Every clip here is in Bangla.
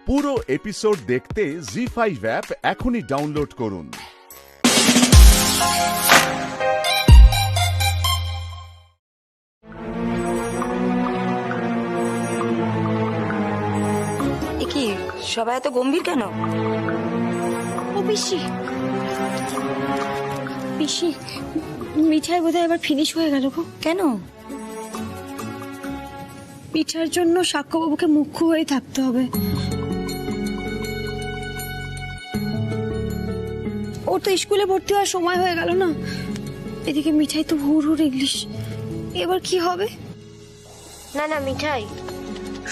পুরো এপিসোড দেখতে জি5 অ্যাপ এখনই ডাউনলোড করুন। কি সবাই এত গম্ভীর কেন? ও পিসি, পিসি মিঠাই বোধহয় এবার ফিনিশ হয়ে গেল গো। কেন? মিঠার জন্য সাক্ষ্যবাবুকে মুখ্য হয়ে থাকতে হবে। ওর তো স্কুলে ভর্তি হওয়ার সময় হয়ে গেল না, এদিকে মিঠাই তো হুড় হুড় ইংলিশ, এবার কি হবে? না না মিঠাই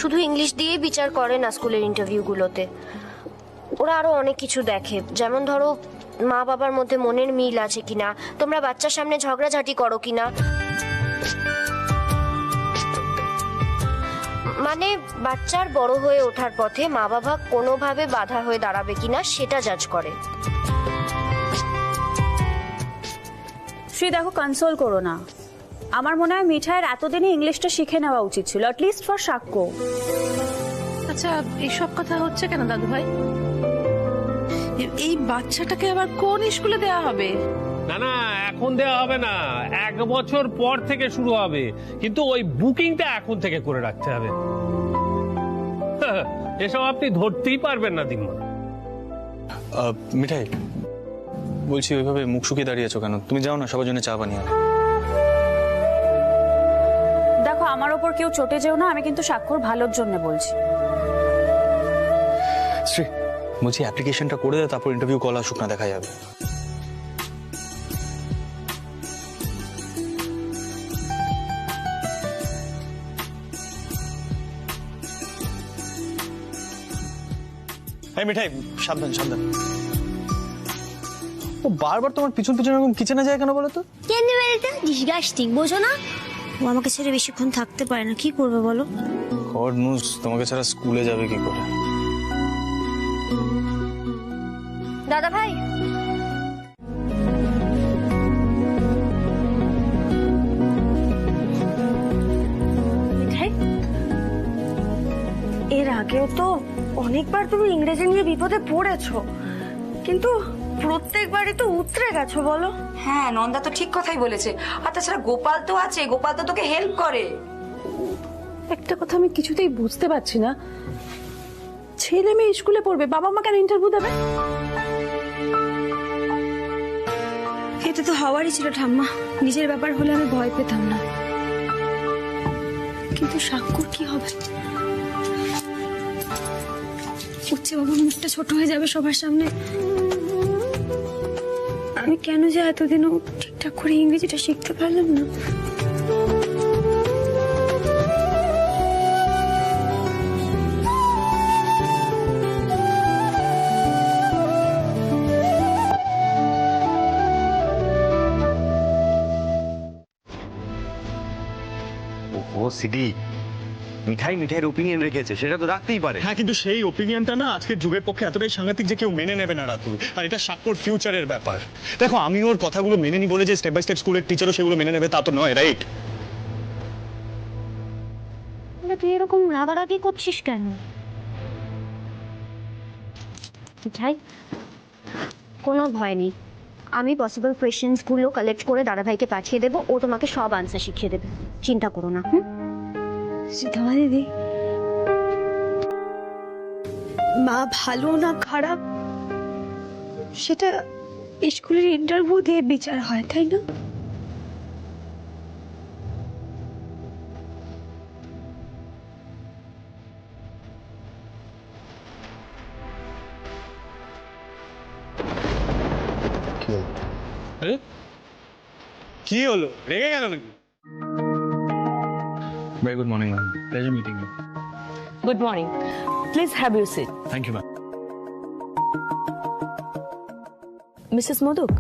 শুধু ইংলিশ দিয়েই বিচার করে না স্কুলের ইন্টারভিউগুলোতে, ওরা আরো অনেক কিছু দেখে। যেমন ধরো মা বাবার মধ্যে মনের মিল আছে কিনা, তোমরা বাচ্চার সামনে ঝগড়াঝাটি করো কিনা, মানে বাচ্চার বড় হয়ে ওঠার পথে মা বাবা কোনোভাবে বাধা হয়ে দাঁড়াবে কিনা সেটা জাজ করে। শ্রী দেখো, কনসোল করো না। আমার মনে হয় মিঠাইয়ের এতদিনে ইংলিশটা শিখে নেওয়া উচিত ছিল, অ্যাটলিস্ট ফর সাক্ষ্য। আচ্ছা এইসব কথা হচ্ছে কেন দাদু ভাই? এই বাচ্চাটাকে আবার কোন স্কুলে দেওয়া হবে? না না এখন দেওয়া হবে না, 1 বছর পর থেকে শুরু হবে, কিন্তু ওই বুকিংটা এখন থেকে করে রাখতে হবে। এসব আপনি ধরতেই পারবেন না দিম্মা। মিঠাই বলছি, ওইভাবে মুখ শুকিয়ে দাঁড়িয়েছো কেন? তুমি যাও না, সবার জন্য চা বানিয়ে আনো। দেখো, আমার ওপর কেউ চটে যেও না, আমি কিন্তু সাক্ষর ভালোর জন্য বলছি। শ্রী বলছি, অ্যাপ্লিকেশনটা করে দে, তারপর ইন্টারভিউ কল আসুক না, দেখা যাবে। এই মিঠাই, সাবধান সাবধান। ও বারবার তোমার পিছন পিছন এরকম কিচেনে যায় কেন বলো তো? কেন বলতো? ডিসগাস্টিং, বোঝো না? ও আমাকে ছেড়ে বেশিক্ষণ থাকতে পারে না, কি করবে বলো? গড নোজ তোমাকে ছাড়া স্কুলে যাবে কি করে। দাদা ভাই মিঠাই, এর আগেও তো অনেকবার তুমি ইংরেজি নিয়ে বিপদে পড়েছো, কিন্তু প্রত্যেকবারই তো উতরে গেছো বলো। হ্যাঁ, নন্দা তো ঠিক কথাই বলেছে। আর তাছাড়া গোপাল তো আছে, গোপাল তো তোকে হেল্প করে। একটা কথা আমি কিছুতেই বুঝতে পারছি না, ছেলে মেয়ে স্কুলে পড়বে, বাবা মা কেন ইন্টারভিউ দেবে? এটা তো হওয়ারই ছিল ঠাম্মা, নিজের ব্যাপার হলে আমি ভয় পেতাম না, কিন্তু সাক্ষর কি হবে? উচ্চে বাবুর মুখটা ছোট হয়ে যাবে সবার সামনে। আমি কেন যে এতদিনও ঠিকঠাক করে ইংরেজিটা শিখতে পারলাম না। ও সিডি মিঠাইয়ের ওপিনিয়ন রেখেছে, সেটা তো রাখতেই পারে। হ্যাঁ, কিন্তু সেই ওপিনিয়নটা না আজকের যুগের পক্ষে এতটাই সাংঘাতিক যে কেউ মেনে নেবে না রাতুল। আর এটা সাক্ষর ফিউচারের ব্যাপার। দেখো, আমি ওর কথাগুলো মেনে নি বলে যে স্টেপ বাই স্টেপ স্কুলের টিচারও সেগুলো মেনে নেবে তা তো নয়, রাইট? তুই এরকম রাগারাগি করছিস কেন? মিঠাই কোনো ভয় নেই, আমি পসিবল কোয়েশ্চেন্স গুলো কালেক্ট করে দাদাভাইকে পাঠিয়ে দেবো, ও তোমাকে সব আনসার শিখিয়ে দেবে, চিন্তা করো না। সীতামা দিদি, মা ভালো না খারাপ সেটা স্কুলের ইন্টারভিউ দিয়ে বিচার হয়, তাই না? কি হলো, রেগে গেল নাকি? Very good morning ma'am, pleasure meeting you. Good morning, please have you seat. Thank you ma'am. Mrs Modak,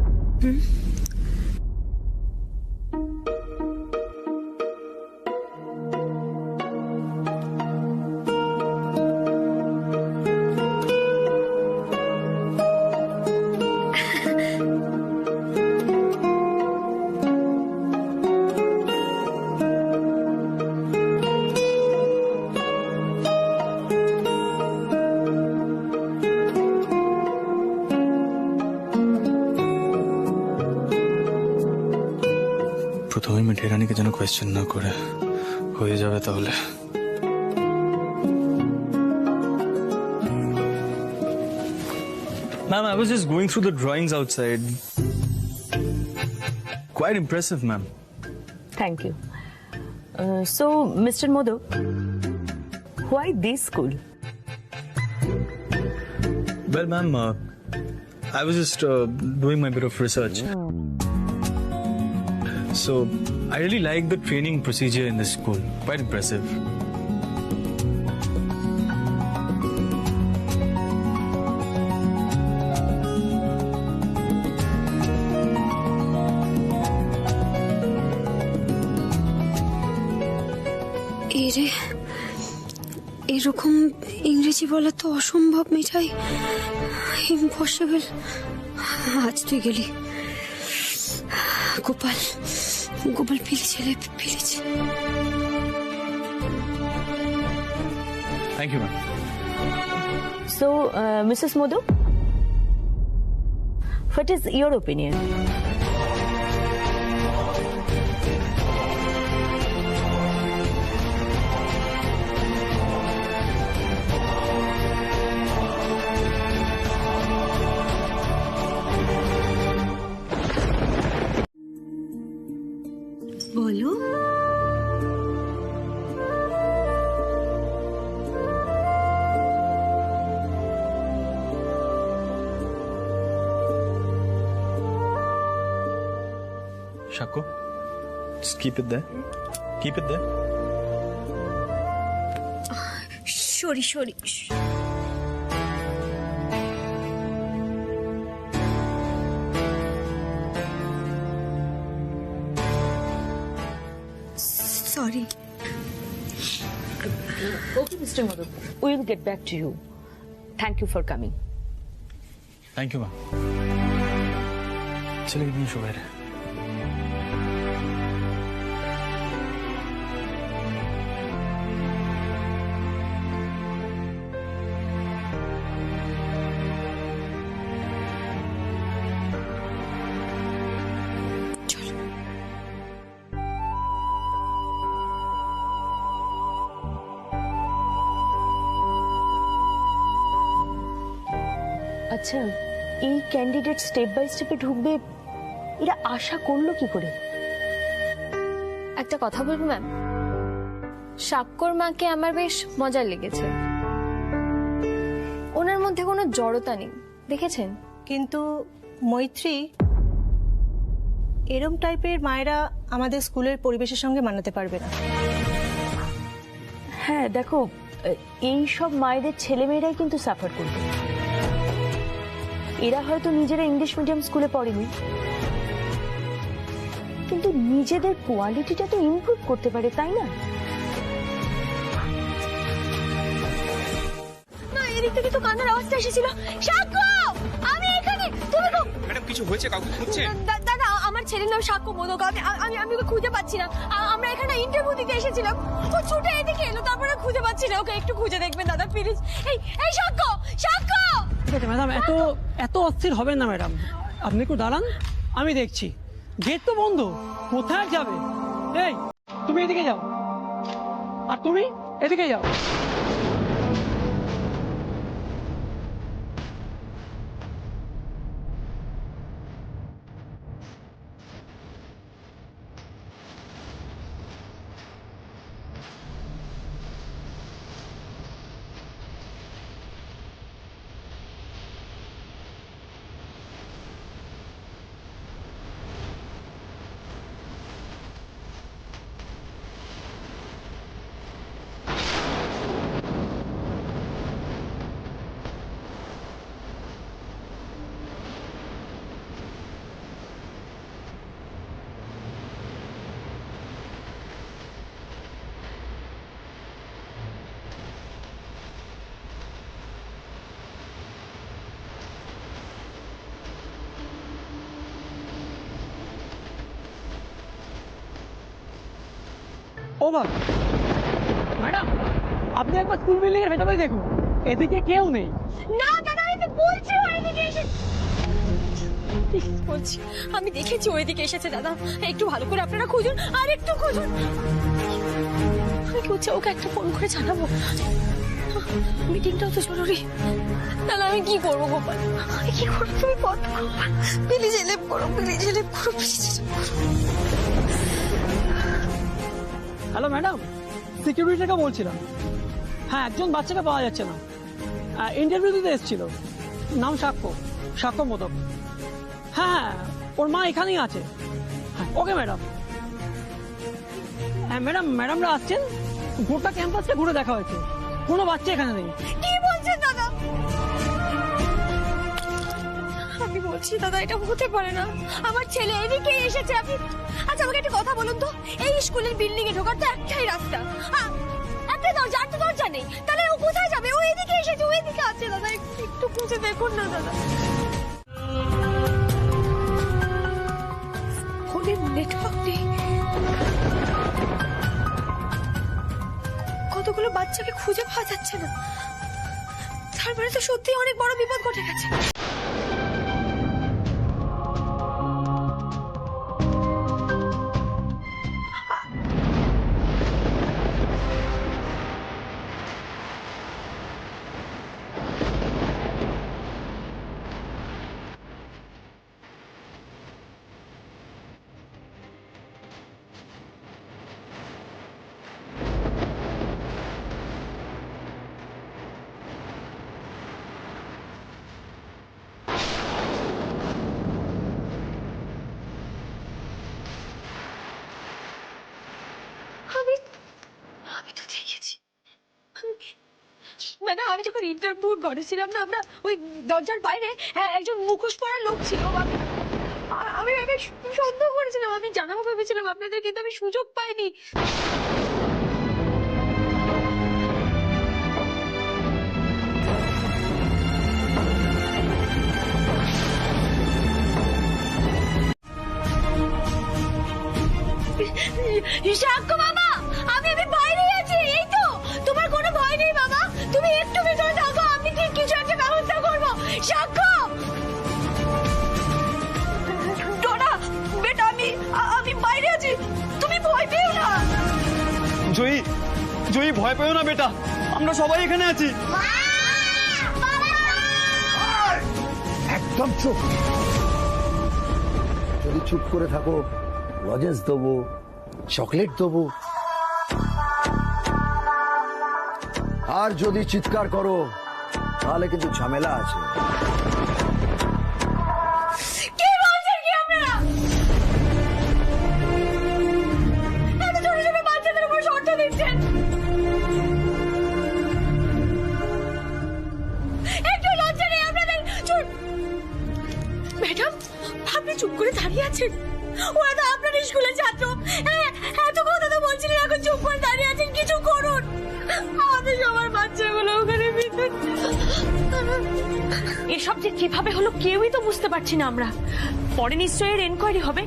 প্রথমে মিঠাই রানীকে যেন কোয়েশ্চেন না করে হয়ে যাবে তাহলে। Ma'am, I was just going through the drawings outside. Quite impressive, ma'am. Thank you. So, Mr. Modo, why this school? Well, ma'am, I was just doing my bit of research. So, I really like the training procedure in this school. Quite impressive. এরে এরকম ইংরেজি বলা তো অসম্ভব মিঠাই, ইম্পসিবল। আজ তুই গেলি। গোপাল গোপাল প্লিজ ছেলে please. Thank you, ma'am. So, Mrs. Modo, what is your opinion? বলো। Shakko, just keep it there. Keep it there. Sorry sorry. Sorry. Okay, Mr. Modo, we will get back to you. Thank you for coming. Thank you, ma'am. चलिए कितनी शुगर है। আচ্ছা, এই ক্যান্ডিডেট স্টেপ বাই স্টেপে ঢুকবে এরা আশা করলো কি করে? একটা কথা বলবো ম্যাম, সাক্ষ্যর মাকে আমার বেশ মজা লেগেছে। ওনার মধ্যে কোনো জড়তা নেই, দেখেছেন? কিন্তু মৈত্রী, এরম টাইপের মায়েরা আমাদের স্কুলের পরিবেশের সঙ্গে মানাতে পারবে না। হ্যাঁ দেখো, এই সব মায়েদের ছেলেমেয়েরাই কিন্তু সাফার করবে। এরা হয়তো নিজেরা ইংলিশ মিডিয়াম স্কুলে পড়েনি, কিন্তু নিজেদের কোয়ালিটিটা তো ইমপ্রুভ করতে পারে, তাই না? না, এদিক থেকে তো কান্নার আওয়াজটা এসেছিল। সাক্ষ্য, আমি এখানে। তুমি ম্যাডাম, কিছু হয়েছে? কাউকে খুঁজছেন? দাদা, আমার ছেলের নাম সাক্ষ্য মোদক। আমি ওকে খুঁজে পাচ্ছি না। আমরা এখানে ইন্টারভিউ দিতে এসেছিলাম। ও ছুটে এদিকে এলো, তারপরে খুঁজে পাচ্ছি না ওকে। একটু খুঁজে দেখবেন দাদা প্লিজ। এই সাক্ষ্য, সাক্ষ্য। ঠিক আছে ম্যাডাম, এত অস্থির হবেন না ম্যাডাম। আপনি একটু দাঁড়ান, আমি দেখছি। গেট তো বন্ধ, কোথায় যাবে? এই, তুমি এদিকে যাও, আর তুমি এদিকে যাও। ও বাবা, ম্যাডাম, আপনি একবার স্কুল বিল্ডিং এর ভেতরে দেখুন, এদিকে কেউ নেই। না দাদা, আমি তো বলছি এদিকে এসে। বলছি আমি দেখেছি ওইদিকে এসেছে দাদা, একটু ভালো করে আপনারা খুঁজুন, আর একটু খুঁজুন। আমি বলছি ওকে একটা ফোন করে জানাবো, মিটিংটাও তো জরুরি। তাহলে আমি কি করবো গোপাল, আমি কি করবো? তুমি বলো গোপাল, প্লিজ হেল্প করো, প্লিজ হেল্প করো, প্লিজ। হ্যালো ম্যাডাম, সিকিউরিটি থেকে বলছিলাম। হ্যাঁ, একজন বাচ্চাকে পাওয়া যাচ্ছে না, ইন্টারভিউ দিতে এসেছিল, নাম সাক্ষ্য মোদক। হ্যাঁ, ওর মা এখানেই আছে। হ্যাঁ, ওকে ম্যাডাম। হ্যাঁ ম্যাডামরা আসছেন, গোটা ক্যাম্পাসটা ঘুরে দেখা হয়েছে, কোনো বাচ্চা এখানে নেই। কি বলছেন দাদা? আমি বলছি দাদা এটা হতে পারে না, আমার ছেলে এদিকে এসেছে। আপনি আচ্ছা আমাকে একটা কথা বলুন তো, এই স্কুলের বিল্ডিং এ ঢোকার তো একটাই রাস্তা, একটা দরজা, আর তো দরজা নেই, তাহলে ও কোথায় যাবে? ও এদিকে এসেছে, ও এদিকে আছে। দাদা একটু খুঁজে দেখুন না দাদা। ফোনের নেটওয়ার্ক নেই, কতগুলো বাচ্চাকে খুঁজে পাওয়া যাচ্ছে না, তার মানে তো সত্যি অনেক বড় বিপদ ঘটে গেছে। আমি তো দেখেছি মানে আমি যখন ইন্টারভিউ করেছিলাম না, আমরা ওই দরজার বাইরে একজন মুখোশ পরা লোক ছিল, আমি সন্দেহ করেছিলাম, আমি জানাবো ভেবেছিলাম আপনাদের, কিন্তু আমি সুযোগ পাইনি। সাক্ষ্য বাবা, আমি বাইরে আছি, এই তো। তোমার কোনো ভয় নেই বাবা, তুমি একটু ভিতরে থাকো, আমি ঠিক কিছু একটা ব্যবস্থা করবো। সাক্ষ্য ডোনা বেটা, আমি বাইরে আছি, তুমি ভয় পেও না। জয়ী ভয় পেও না বেটা, আমরা সবাই এখানে আছি। একদম চুপ, যদি চুপ করে থাকো লজেন্স দেবো, চকলেট দেবো, আর যদি চিৎকার করো তাহলে কিন্তু ঝামেলা আছে। কি বলছেন কি আপনারা? এত ছোট ছোট বাচ্চাদের উপর শর্ত দিচ্ছেন, একটু লজ্জা নেই আপনাদের? ম্যাডাম আপনি চুপ করে দাঁড়িয়ে আছেন, ওরা তো আপনার স্কুলের ছাত্র, এত কথা তো বলছিলেন, এখন চুপ করে দাঁড়িয়ে আছেন, কিছু করুন। আমাদের সবার বাচ্চাগুলো ওখানে ভিতরে। এসব যে কিভাবে হলো কেউই তো বুঝতে পারছি না আমরা। পরে নিশ্চয়ই এর এনকোয়ারি হবে,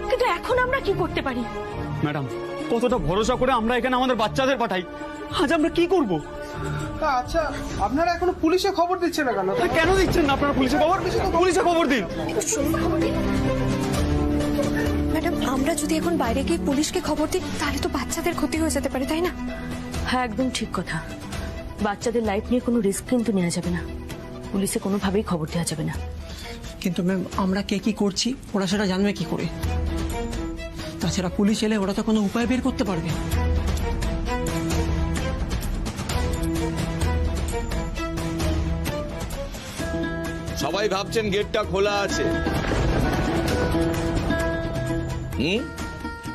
কিন্তু এখন আমরা কি করতে পারি? ম্যাডাম, কতটা ভরসা করে আমরা এখানে আমাদের বাচ্চাদের পাঠাই, আজ আমরা কি করব? আচ্ছা আপনারা এখনো পুলিশে খবর দিচ্ছেন না কেন? কেন দিচ্ছেন না আপনারা পুলিশে খবর? পুলিশে খবর দিন। ম্যাডাম আমরা যদি এখন বাইরে গিয়ে পুলিশকে খবর দিই তাহলে তো বাচ্চাদের ক্ষতি হয়ে যেতে পারে, তাই না? হ্যাঁ একদম ঠিক কথা, বাচ্চাদের লাইফ নিয়ে কোনো রিস্ক কিন্তু নেওয়া যাবে না, পুলিশে কোনোভাবেই খবর দেওয়া যাবে না। কিন্তু ম্যাম আমরা কে কি করছি ওরা সেটা জানবে কি করে? তাছাড়া পুলিশ এলে ওরা তো কোনো উপায় বের করতে পারবে। সবাই ভাবছেন গেটটা খোলা আছে,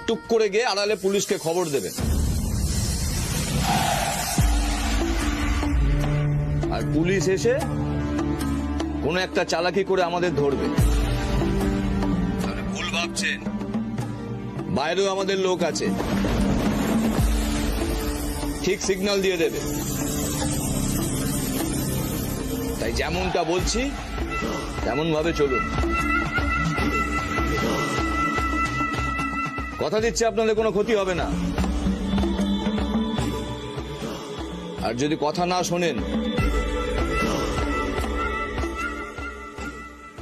টুক করে গিয়ে আড়ালে পুলিশকে খবর দেবেন, আর পুলিশ এসে কোনো একটা চালাকি করে আমাদের ধরবে। ভুল ভাবছেন, বাইরেও আমাদের লোক আছে, ঠিক সিগন্যাল দিয়ে দেবে। তাই যেমনটা বলছি তেমন ভাবে চলুন। কথা দিচ্ছি আপনাদের কোনো ক্ষতি হবে না, আর যদি কথা না শোনেন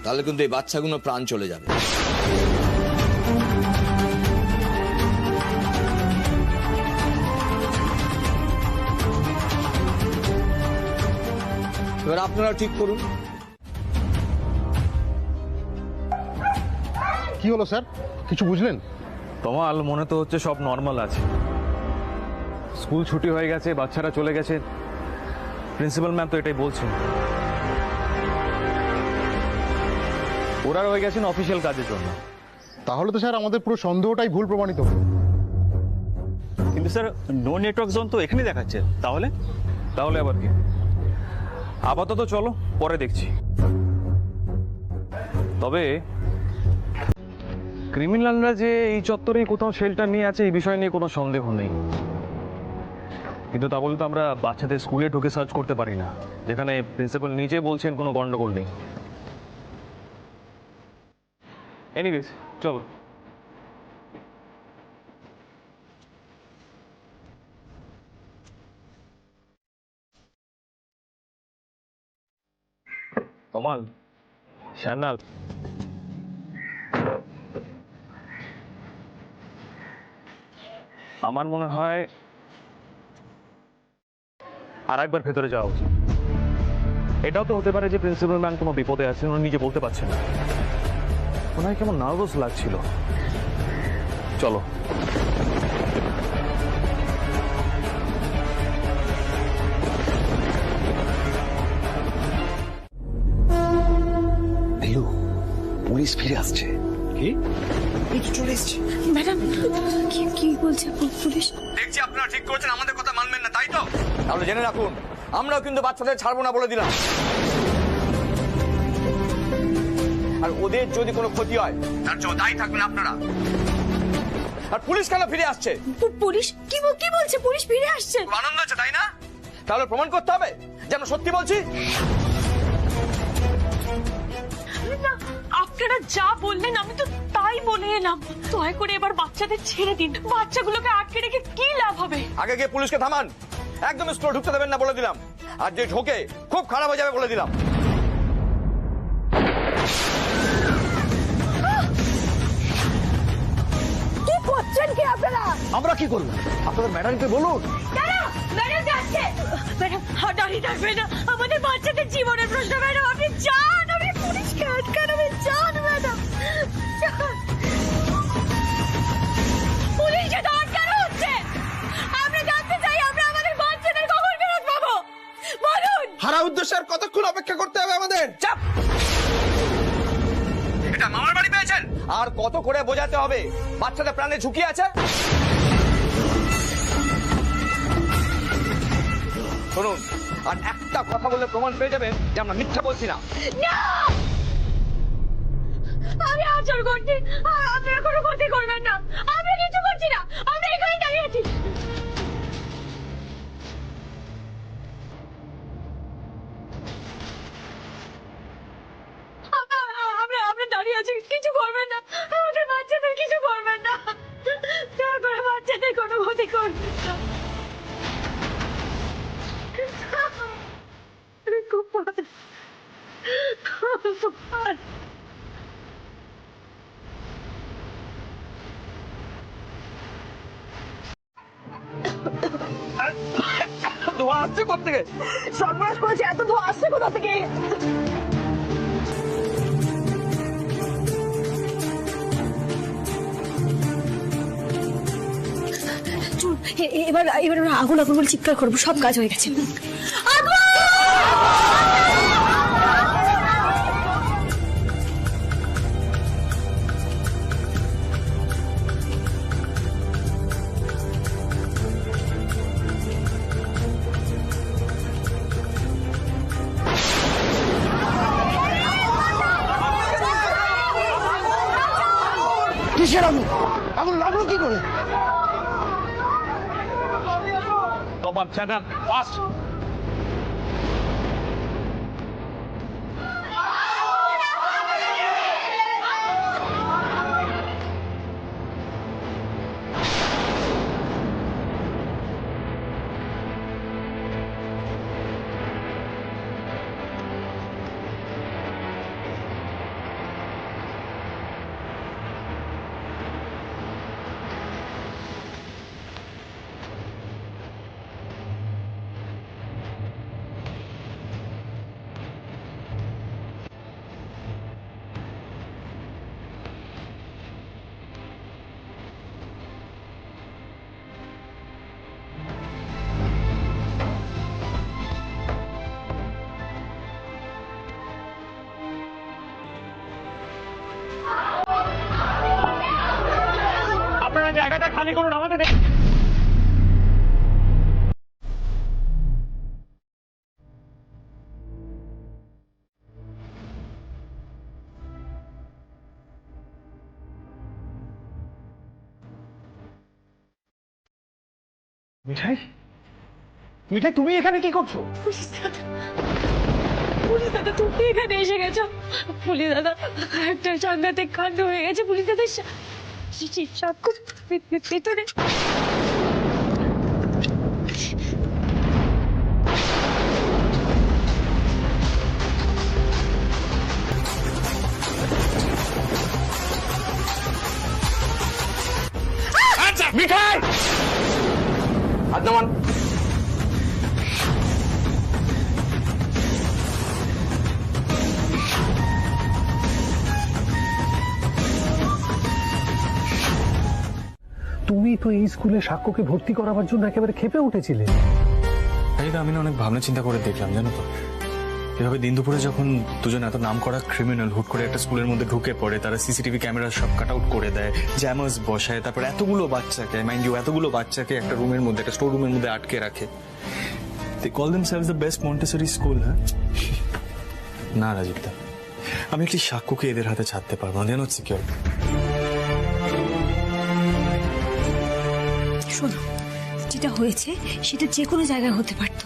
তাহলে কিন্তু এই বাচ্চাগুলো প্রাণ চলে যাবে। এবার আপনারা ঠিক করুন। কি হলো স্যার, কিছু বুঝলেন? তোমার মনে তো হচ্ছে সব নর্মাল আছে, স্কুল ছুটি হয়ে গেছে, বাচ্চারা চলে গেছে, প্রিন্সিপাল ম্যাম তো এটাই বলছেন। ওরা হয়ে গেছেন অফিসিয়াল কাজের জন্য। তাহলে তো স্যার আমাদের পুরো সন্দেহটাই ভুল প্রমাণিত হলো। কিন্তু স্যার নো নেটওয়ার্ক জোন তো এখানেই দেখাচ্ছে, তাহলে তাহলে আবার কি? আপাতত চলো, পরে দেখছি। তবে ক্রিমিনালরা যে এই চত্বরেই কোথাও শেল্টার নিয়ে আছে এই বিষয় নিয়ে কোনো সন্দেহ নেই, কিন্তু তা বলে তো আমরা বাচ্চাদের স্কুলে ঢুকে সার্চ করতে পারি না, যেখানে প্রিন্সিপাল নিজে বলছেন কোনো গন্ডগোল নেই। এনিওয়েজ চলো। কমাল, শ্যানাল, আমার মনে হয় আর একবার ভেতরে যাওয়া উচিত। এটাও তো হতে পারে যে প্রিন্সিপাল ম্যাম কোনো বিপদে আছেন, উনি নিজে বলতে পারছেন না। মনে হয় কেমন নার্ভাস লাগছিল। চলো। পুলিশ ফিরে আসছে। কি? চলে এসছে ম্যাডাম। কি বলছে পুলিশ? দেখছি আপনারা ঠিক করেছেন, আমাদের কথা মানবেন না, তাই তো? তাহলে জেনে রাখুন, আমরাও কিন্তু বাচ্চাদের ছাড়বো না বলে দিলাম। আর ওদের যদি কোনো ক্ষতি হয় তার জন্য দায়ী থাকবেন আপনারা। আর পুলিশ কেন ফিরে আসছে? পুলিশ কি বলছে? পুলিশ ফিরে আসছে? আনন্দ হচ্ছে তাই না? তাহলে প্রমাণ করতে হবে যে আমরা সত্যি বলছি। আপনারা যা বললেন আমি তো তাই বলে এলাম। দয়া করে এবার বাচ্চাদের ছেড়ে দিন, বাচ্চাগুলোকে আটকে রেখে কি লাভ হবে? আগে গিয়ে পুলিশকে থামান, একদম স্টোর ঢুকতে দেবেন না বলে দিলাম। আর যে ঢোকে খুব খারাপ হয়ে যাবে বলে দিলাম। কি করছেন কি আপনারা? আমরা কি করবো? আপনাদের ম্যাডামকে বলুন। ম্যাডাম যাচ্ছে। ম্যাডাম দাঁড়িয়ে থাকবেন না, আমাদের বাচ্চাদের জীবনের প্রশ্ন। ম্যাডাম আপনি যান, আমি পুলিশকে আটকানো। যান ম্যাডাম, পুলিশকে তো আটকানো হচ্ছে। আমরা জানতে চাই আমরা আমাদের বাচ্চাদের কখন ফেরত পাবো, বলুন। হারা উদ্দেশ্যে আর কতক্ষণ অপেক্ষা করতে হবে আমাদের? চাপ। এটা মামার বাড়ি পেয়েছেন, আর কত করে বোঝাতে হবে বাচ্চাদের প্রাণে ঝুঁকি আছে? শুনুন, আর একটা কথা বলে প্রমাণ পেয়ে যাবেন যে আমরা মিথ্যা বলছি না। আমি আচর করছি, আর আপনারা কোনো ক্ষতি করবেন না। আমি কিছু করছি না, আমরা এখানেই দাঁড়িয়ে আছি। আমরা দাঁড়িয়ে আছি, কিছু করবেন না। আমাদের বাচ্চাদের কিছু করবেন না, দয়া করে বাচ্চাদের কোনো ক্ষতি করবেন না। গোপাল, ধোঁয়া আসছে কোথা থেকে? সর্বনাশ করেছে, এত ধোঁয়া আসছে কোথা থেকে? এবার আমরা আগুন বলে চিৎকার করবো, সব কাজ হয়ে গেছে। কিসের আগুন? আগুন লাগলো কি করে? Come on, Chandan, fast! আপনারা জায়গাটা খালি করুন, আমাদের মিঠাই, মিঠাই তুমি এখানে কি করছো? পুলিশ দাদা, তুমি এখানে এসে গেছো। পুলিশ দাদা, একটা সাংঘাতিক কাণ্ড হয়ে গেছে। পুলিশ দাদা সাক্ষ্য ভেতরে। মিঠাই হাত নামান। তুমি তো এই স্কুলে সাক্ষ্যকে ভর্তি করাবার জন্য একেবারে ক্ষেপে উঠেছিলে। আমি না অনেক ভাবনা চিন্তা করে দেখলাম, জানো তো, এভাবে দিন দুপুরে যখন দুজন এত নাম করা ক্রিমিনাল হুট করে একটা স্কুলের মধ্যে ঢুকে পড়ে, তারা সিসিটিভি ক্যামেরা সব কাট আউট করে দেয়, জ্যামার্স বসায়, তারপর এতগুলো বাচ্চাকে, মাইন্ড ইউ এতগুলো বাচ্চাকে একটা রুমের মধ্যে, একটা স্টোর রুমের মধ্যে আটকে রাখে। They call themselves the best Montessori school. হ্যাঁ না রাজীব দা, আমি একটি সাক্ষ্যকে এদের হাতে ছাড়তে পারবো না, নট সিকিউর। শোনো, যেটা হয়েছে সেটা যে কোনো জায়গায় হতে পারতো।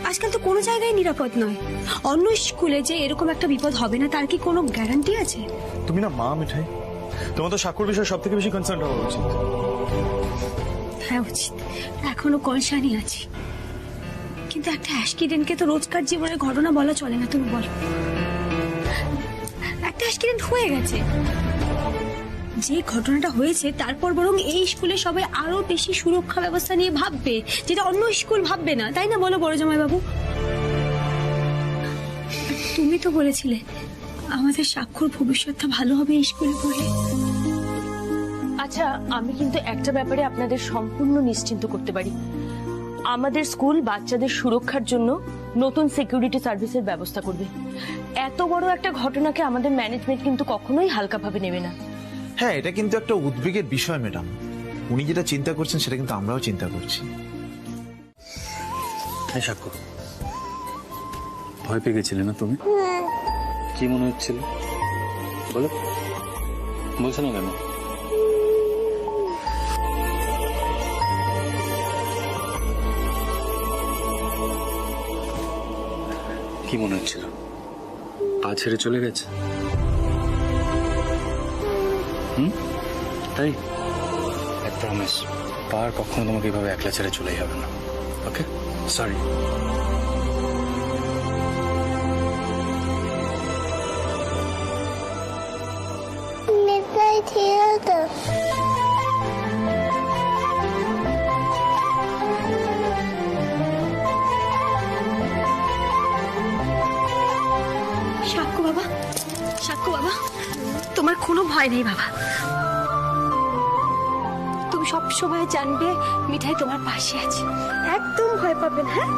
আজকাল তো কোনো জায়গায় নিরাপদ নয়। অন্য স্কুলে যে এরকম একটা বিপদ হবে না তার কি কোনো গ্যারান্টি আছে? তুমি না মা মিঠাই, তোমার তো সাক্ষ্যর বিষয়ে সব থেকে বেশি কনসার্ন হওয়া উচিত। হ্যাঁ উচিত, এখনো কনসার্নই আছি। কিন্তু একটা অ্যাক্সিডেন্টকে তো রোজকার জীবনের ঘটনা বলা চলে না, তুমি বলো। একটা অ্যাক্সিডেন্ট হয়ে গেছে, যে ঘটনাটা হয়েছে তারপর বরং এই স্কুলে সবাই আরো বেশি সুরক্ষা ব্যবস্থা নিয়ে ভাববে, যেটা অন্য স্কুল ভাববে না, তাই না বলো বড় জামাই বাবু? তুমি তো বলেছিলে আমাদের সাক্ষর ভবিষ্যৎটা ভালো হবে এই স্কুলে পড়লে। আচ্ছা, আমি কিন্তু একটা ব্যাপারে আপনাদের সম্পূর্ণ নিশ্চিন্ত করতে পারি, আমাদের স্কুল বাচ্চাদের সুরক্ষার জন্য নতুন সিকিউরিটি সার্ভিসের ব্যবস্থা করবে। এত বড় একটা ঘটনাকে আমাদের ম্যানেজমেন্ট কিন্তু কখনোই হালকাভাবে নেবে না। হ্যাঁ, এটা কিন্তু একটা উদ্বেগের বিষয় ম্যাডাম। উনি যেটা চিন্তা করছেন সেটা কিন্তু আমরাও চিন্তা করছি। হ্যাঁ সাক্ষ্য, ভয় পেয়ে গেছিলে না তুমি? কি মনে হচ্ছিল বলো, বলছো না কেন? কি মনে হচ্ছিল? পা ছেড়ে চলে গেছে? তাই আই প্রমিস, পার কখনো তোমাকে এইভাবে একলা ছেড়ে চলেই হবে না। ওকে, সরি। সাক্ষ্য বাবা, সাক্ষ্য বাবা, তোমার কোনো ভয় নেই বাবা। তুমি সব সময় জানবে মিঠাই তোমার পাশে আছে, একদম ভয় পাবে না। হ্যাঁ,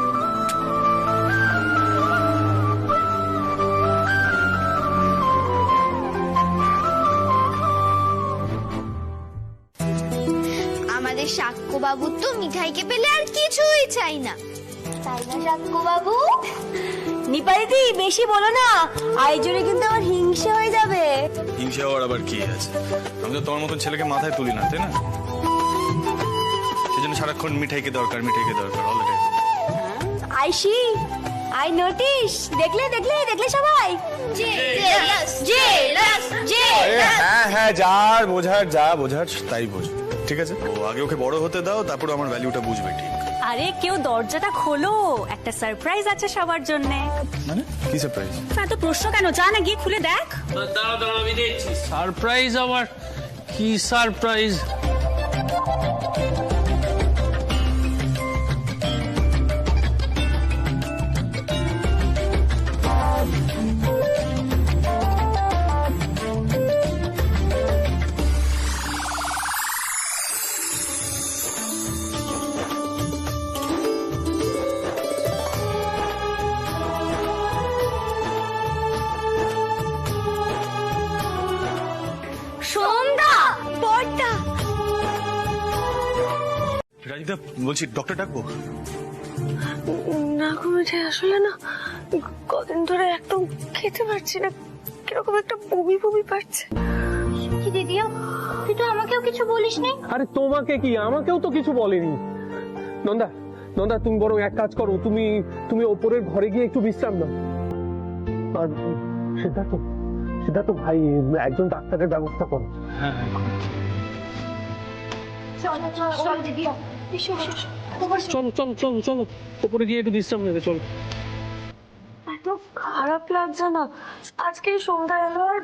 আমাদের সাক্ষ্য বাবু তো মিঠাইকে পেলে আর কিছুই চাই না, তাই না সাক্ষ্য বাবু? নিপাইদি বেশি বলো না, আইজোরে কিন্তু আমার হিংসা হয়ে যাবে। হিংসা হওয়ার আবার কি আছে? আমি তো তোমার মতন ছেলেকে মাথায় তুলি না, তাই না? সেজন্য সারাক্ষণ মিঠাইকে দরকার, মিঠাইকে দরকার all the time. IC, I notice, দেখলে দেখলে দেখলে সবাই। হ্যাঁ হ্যাঁ, যার বোঝার যা বোঝার তাই বোঝ, ঠিক আছে? ও আগে ওকে বড় হতে দাও, তারপর আমার ভ্যালুটা বুঝবে। ঠিক? আরে কেউ দরজাটা খোলো, একটা সারপ্রাইজ আছে সবার জন্য। মানে কি সারপ্রাইজ? এত প্রশ্ন কেন? যা না গিয়ে খুলে দেখ। দাঁড়াও দাঁড়াও, আমি দেখছি। সারপ্রাইজ আবার কি সারপ্রাইজ? অনিতা বলছি ডক্টর ডাকবো? না গো মিঠাই, আসলে না কদিন ধরে একদম খেতে পারছি না, কিরকম একটা বমি বমি পাচ্ছে। কি দিদিয়া, তুই তো আমাকেও কিছু বলিস নি। আরে তোমাকে কি, আমাকেও তো কিছু বলেনি। নন্দা, নন্দা তুমি বরং এক কাজ করো, তুমি তুমি ওপরের ঘরে গিয়ে একটু বিশ্রাম নাও। আর সিদ্ধার্থ, সিদ্ধার্থ ভাই, একজন ডাক্তারের ব্যবস্থা করো। হ্যাঁ চলো চলো চলো চলো, ওপরে গিয়ে একটু বিশ্রাম নেবে, চলো। এত খারাপ লাগছে না, আজকে সন্ধ্যা এলো আর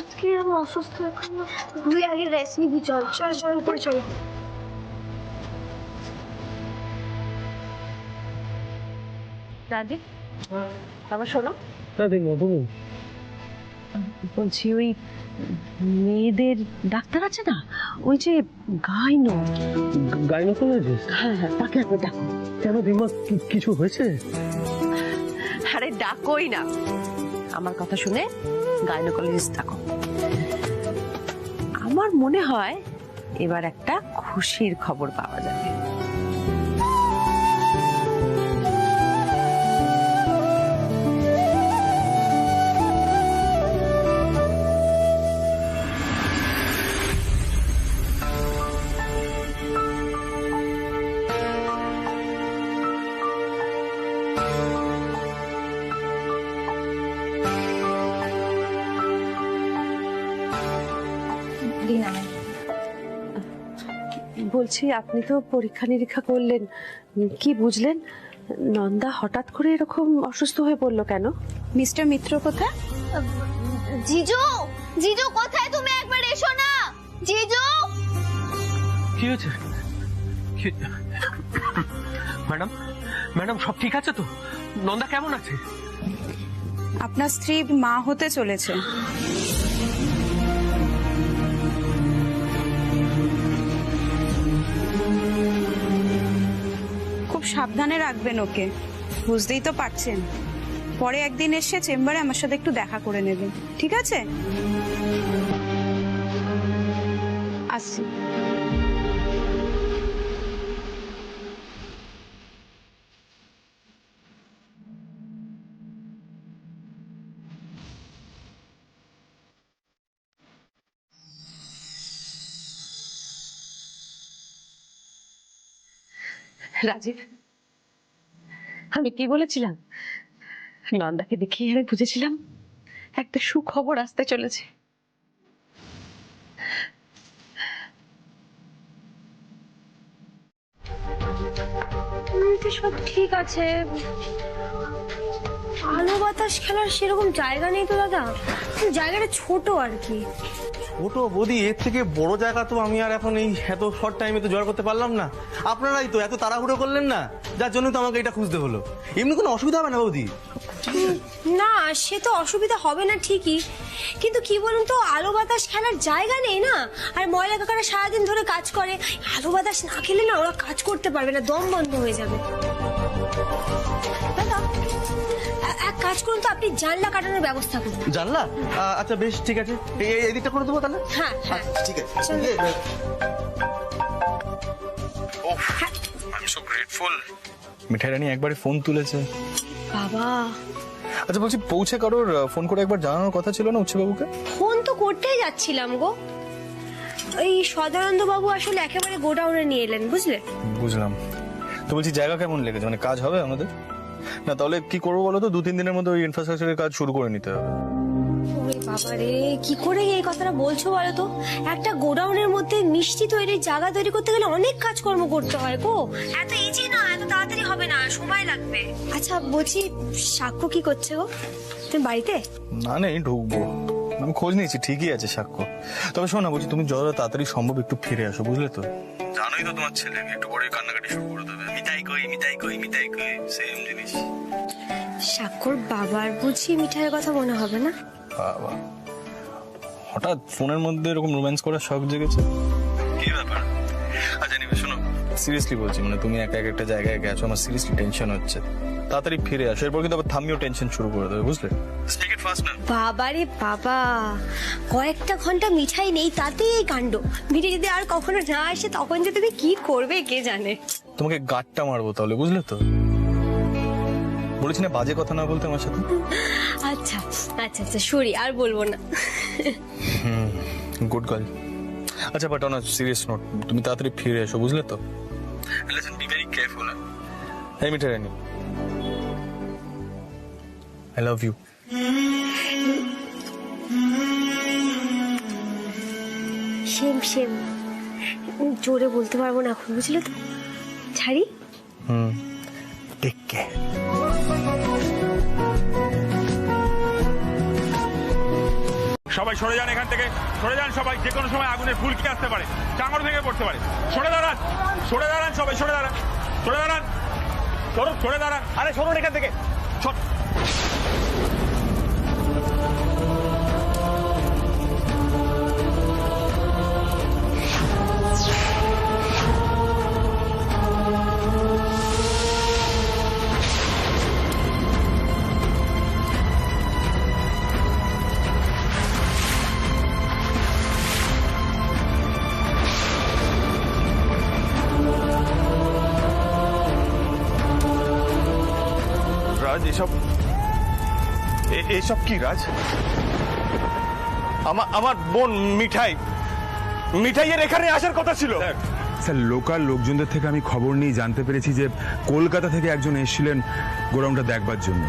আজকে আমি অসুস্থ। তুই আগে রেস্ট নিবি, চল চল চল উপরে চলো। দাদি, বাবা শোনো, দেখো তুমি, বলছি ওই মেয়েদের ডাক্তার আছে না, ওই যে গাইনো, গাইনোকোলজিস্ট, হ্যাঁ হ্যাঁ, তাকে একবার ডাকো। কেন দিমা, কিছু হয়েছে? আরে ডাকোই না, আমার কথা শুনে গাইনোকোলজিস্ট ডাকো। আমার মনে হয় এবার একটা খুশির খবর পাওয়া যাবে। বলছি, আপনি তো পরীক্ষা নিরীক্ষা করলেন, কি বুঝলেন নন্দা হঠাৎ করে এরকম অসুস্থ হয়ে পড়লো কেন? মিস্টার মিত্র কোথায়? জিজু, জিজু কোথায় তুমি? একবার এসো না জিজু। কি হয়েছে? ম্যাডাম, ম্যাডাম সব ঠিক আছে তো? নন্দা কেমন আছে? আপনার স্ত্রী মা হতে চলেছে। খুব সাবধানে রাখবেন ওকে, বুঝতেই তো পারছেন। পরে একদিন এসে চেম্বারে আমার সাথে একটু দেখা করে নেবেন, ঠিক আছে? আসছি। রাজীব, আমি কি বলেছিলাম? নন্দাকে দেখে আমি বুঝেছিলাম একটা সুখবর আসতে চলেছে। সব ঠিক আছে, আলো বাতাস খেলার সেরকম জায়গা নেই তো দাদা, জায়গাটা ছোট আর কি। ছোট বৌদি, এর থেকে বড় জায়গা তো আমি আর এখন এই এত শর্ট টাইমে তো জোগাড় করতে পারলাম না। আপনারাই তো এত তাড়াহুড়ো করলেন না, যার জন্য তো আমাকে এটা খুঁজতে হলো। এমনি কোনো অসুবিধা হবে না বৌদি? না, সে তো অসুবিধা হবে না ঠিকই, কিন্তু কি বলুন তো, আলো বাতাস খেলার জায়গা নেই না। আর ময়লা কাকারা সারাদিন ধরে কাজ করে, আলো বাতাস না খেলে না ওরা কাজ করতে পারবে না, দম বন্ধ হয়ে যাবে। দাদা, এক কাজ করুন তো, আপনি জানলা কাটানোর ব্যবস্থা করুন। জানলা? আচ্ছা বেশ, ঠিক আছে, এই দিকটা করে দেবো তাহলে। হ্যাঁ হ্যাঁ, ঠিক আছে। I am so grateful. Mithai Rani একবারে ফোন তুলেছে। বাবা, আচ্ছা বলছি, পৌঁছে কারোর ফোন করে একবার জানানোর কথা ছিল না উচ্চবাবুকে? ফোন তো করতেই যাচ্ছিলাম গো, এই সদানন্দ বাবু আসলে একেবারে গোডাউনে নিয়ে এলেন, বুঝলে? বুঝলাম। তো বলছি, জায়গা কেমন লেগেছে? মানে কাজ হবে আমাদের? না তাহলে কি করবো বলো তো, 2-3 দিনের মধ্যে ওই ইনফ্রাস্ট্রাকচারের কাজ শুরু করে নিতে হবে। ওরে বাবারে, কি করে এই কথাটা বলছো বলো তো? একটা গোডাউনের মধ্যে মিষ্টি তৈরির জায়গা তৈরি করতে গেলে অনেক কাজকর্ম করতে হয় গো, এত ইজি না, এত তাড়াতাড়ি হবে না, সময় লাগবে। আচ্ছা বলছি, সাক্ষ্য কি করছে গো? তুমি বাড়িতে? না নেই, ঢুকবো। আমি খোঁজ নিয়েছি, ঠিকই আছে সাক্ষ্য। তবে শোনা, বলছি তুমি যতটা তাড়াতাড়ি সম্ভব একটু ফিরে আসো, বুঝলে তো? জানোই তো তোমার ছেলে একটু পরে কান্নাকাটি শুরু করে দেবে, মিঠাই কই মিঠাই কই মিঠাই কই, সেম জিনিস। সাক্ষর বাবার বুঝি মিঠাইয়ের কথা মনে হবে না? বাবা, হঠাৎ ফোনের মধ্যে এরকম রোম্যান্স করার শখ জেগেছে, কি ব্যাপার? আচ্ছা নিবে, শোনো, সিরিয়াসলি বলছি, মানে তুমি একা একটা জায়গায় গেছো, আমার সিরিয়াসলি টেনশন হচ্ছে। তাড়াতাড়ি ফিরে আসো, এরপর কিন্তু আবার থামিও টেনশন শুরু করে দেবে, বুঝলে? Speak it fast ma'am. বাবারে বাবা, কয়েকটা ঘন্টা মিঠাই নেই তাতেই এই কাণ্ড। মিঠাই যদি আর কখনো না আসে তখন যে তুমি কি করবে কে জানে। তোমাকে গাঁটটা মারবো তাহলে, বুঝলে তো? বলেছি না বাজে কথা না বলতে আমার সাথে। আচ্ছা আচ্ছা আচ্ছা সরি, আর বলবো না। Good girl. আচ্ছা but on a serious note, তুমি তাড়াতাড়ি ফিরে এসো, বুঝলে তো? Listen, be very careful. এই Mithai Rani, I love you. Same same. জোরে বলতে পারবো না এখন, বুঝলে তো? ছাড়ি। Take care. সবাই সরে যান এখান থেকে, সরে যান সবাই, যে কোনো সময় আগুনের ফুলকি আসতে পারে, চাঙড় ভেঙে পড়তে পারে। সরে দাঁড়ান, সরে দাঁড়ান সবাই, সরে দাঁড়ান, সরে দাঁড়ান, সরুন, সরে দাঁড়ান। আরে সরুন এখান থেকে। রাজ, এসব কি রাজ? আমার বোন মিঠাইয়ের এখানে আসার কথা ছিল। স্যার, লোকাল লোকজনদের থেকে আমি খবর নিয়ে জানতে পেরেছি যে কলকাতা থেকে একজন এসেছিলেন গোডাউনটা দেখবার জন্য।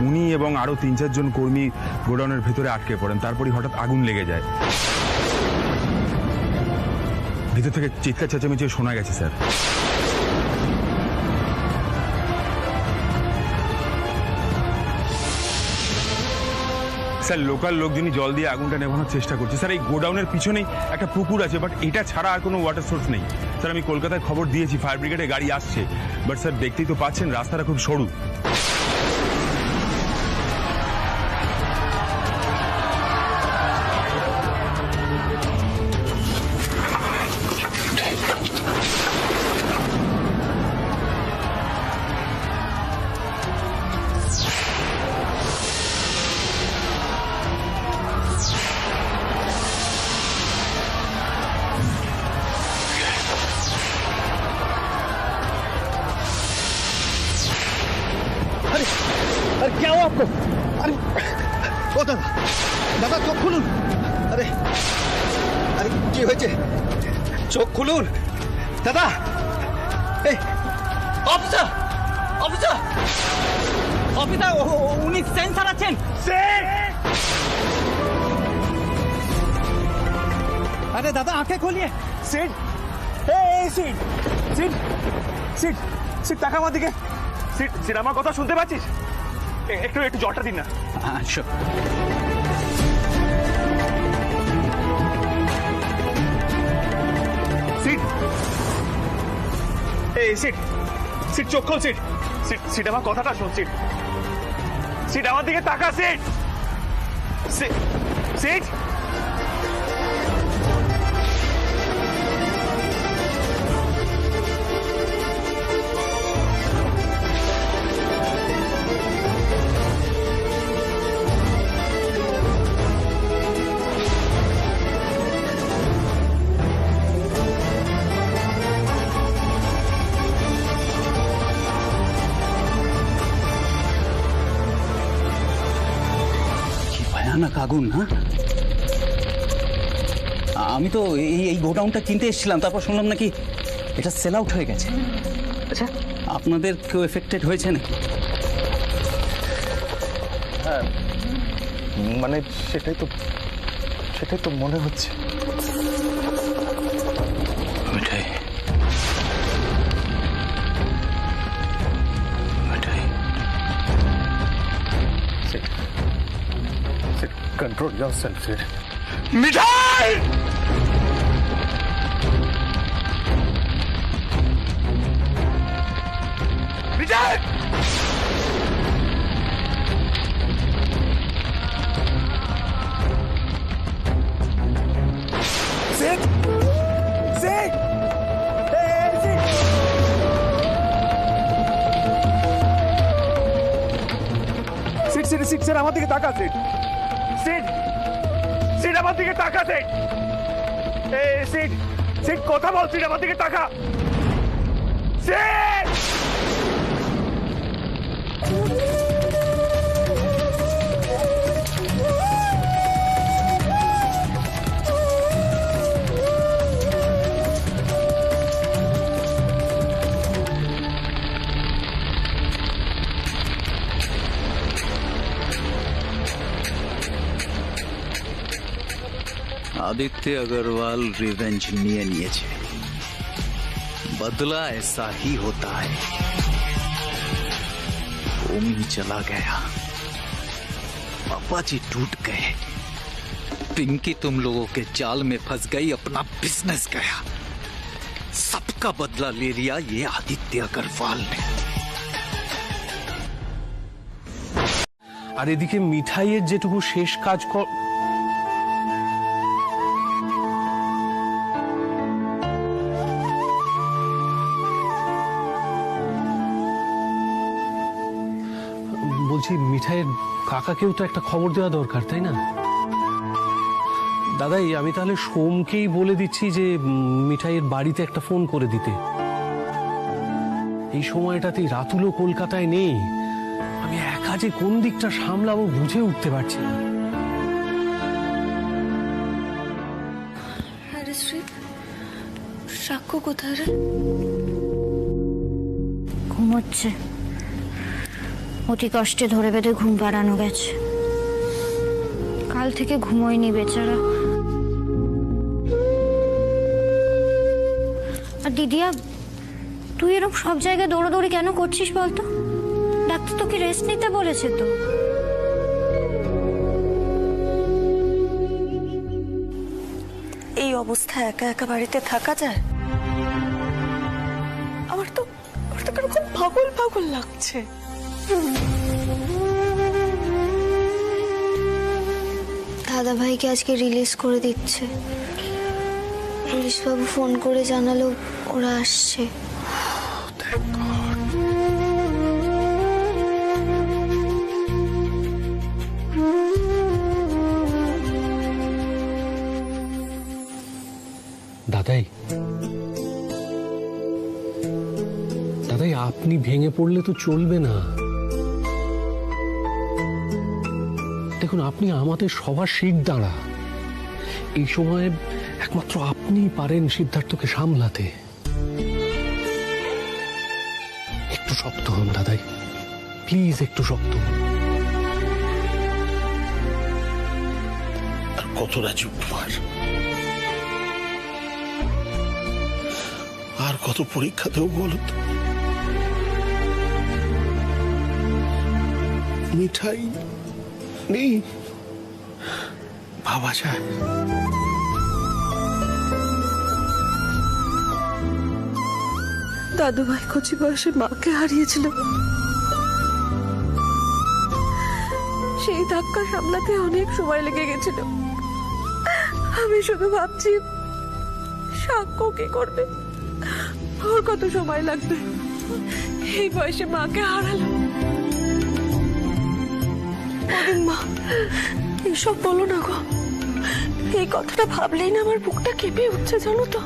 উনি এবং আরো 3-4 জন কর্মী গোডাউনের ভেতরে আটকে পড়েন, তারপরই হঠাৎ আগুন লেগে যায়। ভিতর থেকে চিৎকার চেঁচামেচি শোনা গেছে স্যার। স্যার, লোকাল লোকজনই জল দিয়ে আগুনটা নেভানোর চেষ্টা করছে। স্যার, এই গোডাউনের পিছনেই একটা পুকুর আছে, বাট এটা ছাড়া আর কোনো ওয়াটার সোর্স নেই। স্যার, আমি কলকাতায় খবর দিয়েছি, ফায়ার ব্রিগেডে গাড়ি আসছে, বাট স্যার দেখতেই তো পাচ্ছেন রাস্তাটা খুব সরু। अरे क्या हुआ आपको? अरे ओ दादा, दादा चोख खुलुन। अरे अरे কি হয়েছে? চোখ খুলুন দাদা। এই অফিসার, অফিসার, অফিসার, উনি সেন্সার আছেন। अरे दादा आंखें खोलिए। সিট, এই সিট, সিট, সিট, সিট, টাকা আমার দিকে। সিট, সিট, আমার কথা শুনতে পাচ্ছিস? একটু একটু জলটা দিন না। আচ্ছা। সিট, এই সিট, সিট, চোখ খোল। সিট, সিট, সিট, আমার কথাটা শোন। সিট, সিট, আমার দিকে তাকা। Sit, sit, sit. ভয়ানক আগুন। হ্যাঁ, আমি তো এই গোডাউনটা কিনতে এসেছিলাম, তারপর শুনলাম নাকি এটা সেল আউট হয়ে গেছে। আচ্ছা, আপনাদের কেউ এফেক্টেড হয়েছে নাকি? হ্যাঁ, মানে সেটাই তো মনে হচ্ছে। মিঠাই, মিঠাই, control yourself, Sid. মিঠাই! মিঠাই! Sid! সিট আমার দিকে তাকা সিট আমার দিকে তাকা সিট কথা বল সিট আমার দিকে তাকা সিট आदित्य अग्रवाल रिवेंज নিয়ে নিয়েছে बदला ऐसा ही होता है ओमी चला गया पापा जी टूट गए पिंकी तुम लोगों के जाल में फंस गई अपना बिजनेस गया सबका बदला ले लिया ये आदित्य अग्रवाल ने আর এদিকে মিঠাইয়ের যেটুকু শেষ কাজ বলছি মিঠাইয়ের কাকাকেও তো একটা খবর দেওয়া দরকার তাই না দাদাই আমি তাহলে সোমকেই বলে দিচ্ছি যে মিঠাইয়ের বাড়িতে একটা ফোন করে দিতে এই সময়টাতেই রাতুলও কলকাতায় নেই আমি একা যে কোন দিকটা সামলাবো বুঝে উঠতে পারছি না সাক্ষ্য কোথায় রে ঘুমোচ্ছে অতি কষ্টে ধরে বেঁধে ঘুম পাড়ানো গেছে কাল থেকে ঘুমোয়নি বেচারা আর দিদিয়া তুই এরকম সব জায়গায় দৌড়াদৌড়ি কেন করছিস বলতো ডাক্তার তোকে রেস্ট নিতে বলেছে তো এই অবস্থায় একা একা বাড়িতে থাকা যায় আমার তো কিরকম পাগল পাগল লাগছে দাদা ভাইকে আজকে রিলিজ করে দিচ্ছে পুলিশ বাবু ফোন করে জানালো ওরা আসছে দাদাই আপনি ভেঙে পড়লে তো চলবে না দেখুন আপনি আমাদের সবার শির দাঁড়া এই সময়ে একমাত্র আপনিই পারেন সিদ্ধার্থকে সামলাতে একটু শক্ত হন দাদাই প্লিজ একটু শক্ত হন আর কতটা চুপ মার আর কত পরীক্ষা দেব বলো তো মিঠাই নেই ভাবা যায় দাদু ভাই কচি বয়সে মাকে হারিয়েছিল সেই ধাক্কা সামলাতে অনেক সময় লেগে গেছিল আমি শুধু ভাবছি সাক্ষ্য কি করবে ওর কত সময় লাগবে এই বয়সে মাকে হারালাম মা এসব বলো না গো এই কথাটা ভাবলেই না আমার বুকটা কেঁপে উঠছে জানো তো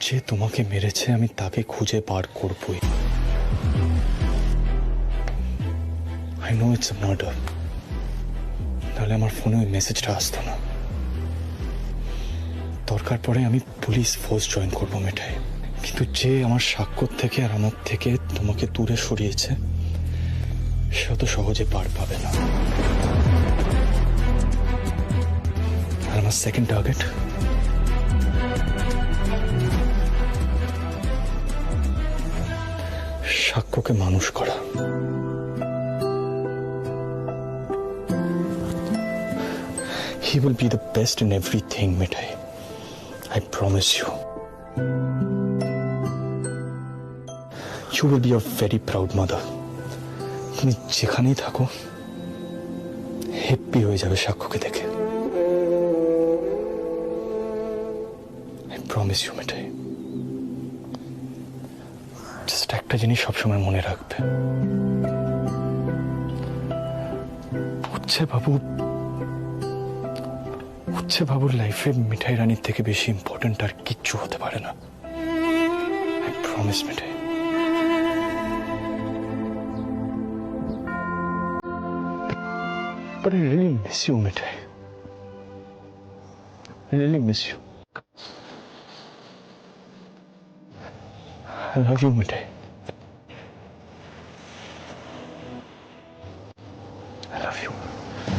যে তোমাকে মেরেছে আমি তাকে খুঁজে বার করবই আই নো ইটস মার্ডার তাহলে আমার ফোনে ওই মেসেজটা আসতো না দরকার পড়ে আমি পুলিশ ফোর্স জয়েন করবো মিঠাই কিন্তু যে আমার সাক্ষ্য থেকে আর আমার থেকে তোমাকে দূরে সরিয়েছে সে তো সহজে পার পাবে না আর আমার সেকেন্ড টার্গেট সাক্ষ্যকে মানুষ করা। He will be the best in everything, Mithai. I promise you. You will be a very proud mother. তুমি যেখানেই থাকো হ্যাপি হয়ে যাবে সাক্ষ্যকে দেখে। I promise you, Mithai. Just একটা জিনিস সবসময় মনে রাখবে, উচ্ছে বাবুর লাইফে মিঠাই রানীর থেকে বেশি ইম্পর্টেন্ট আর কিচ্ছু হতে পারে না। I promise, Mithai. But I really miss you, Mithai. I really miss you. I love you, Mithai. I love you.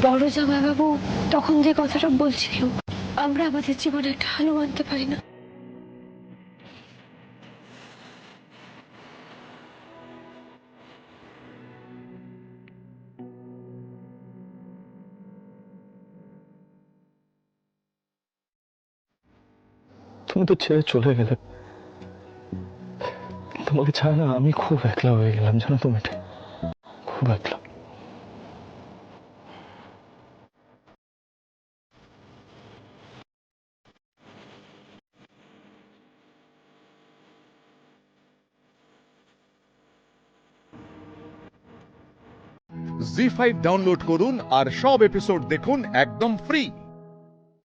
বড় জামাইবাবু তখন যে কথাটা বলছিল, আমরা আমাদের জীবনে একটা হালও আনতে পারি না। তুমি তো ছেড়ে চলে গেলে, তোমাকে ছাড়া না আমি খুব একলা হয়ে গেলাম, জানো তো মিঠাই, খুব একলা। জি5 ডাউনলোড করুন আর সব এপিসোড দেখুন একদম ফ্রি।